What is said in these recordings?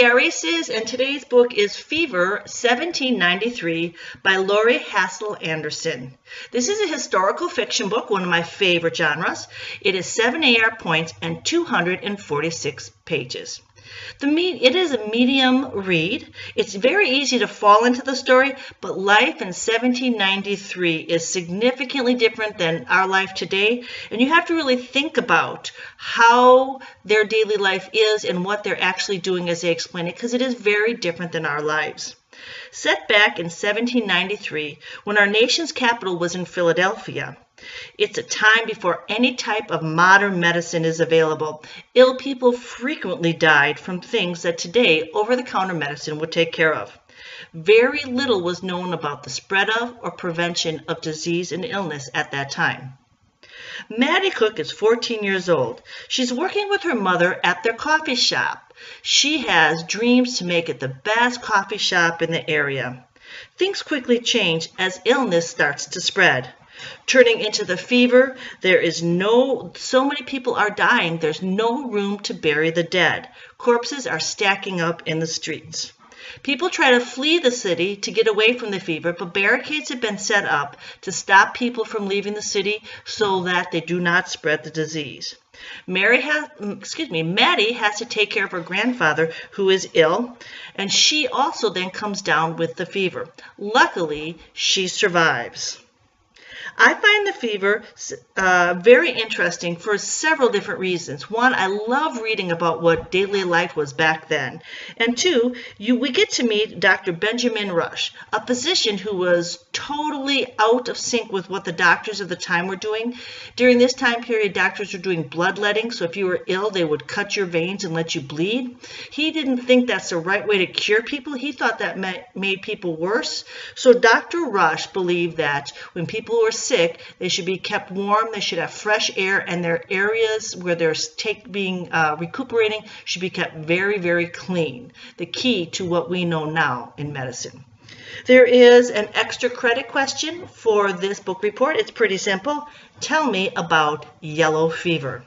Arises, and today's book is Fever 1793 by Laurie Hassel Anderson. This is a historical fiction book, one of my favorite genres. It is 7 AR points and 246 pages. It is a medium read. It's very easy to fall into the story, but life in 1793 is significantly different than our life today, and you have to really think about how their daily life is and what they're actually doing as they explain it, because it is very different than our lives. Set back in 1793, when our nation's capital was in Philadelphia. It's a time before any type of modern medicine is available. Ill people frequently died from things that today over-the-counter medicine would take care of. Very little was known about the spread of or prevention of disease and illness at that time. Maddie Cook is 14 years old. She's working with her mother at their coffee shop. She has dreams to make it the best coffee shop in the area. Things quickly change as illness starts to spread. Turning into the fever, so many people are dying, there's no room to bury the dead. Corpses are stacking up in the streets. People try to flee the city to get away from the fever, but barricades have been set up to stop people from leaving the city so that they do not spread the disease. Maddie has to take care of her grandfather who is ill, and she also then comes down with the fever. Luckily, she survives. I find the fever very interesting for several different reasons. One, I love reading about what daily life was back then. And two, we get to meet Dr. Benjamin Rush, a physician who was totally out of sync with what the doctors of the time were doing. During this time period, doctors were doing bloodletting, so if you were ill, they would cut your veins and let you bleed. He didn't think that's the right way to cure people. He thought that made people worse. So Dr. Rush believed that when people were sick, they should be kept warm, they should have fresh air, and their areas where they're recuperating should be kept very, very clean. The key to what we know now in medicine. There is an extra credit question for this book report. It's pretty simple. Tell me about yellow fever.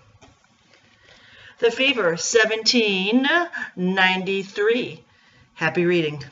The fever, 1793. Happy reading.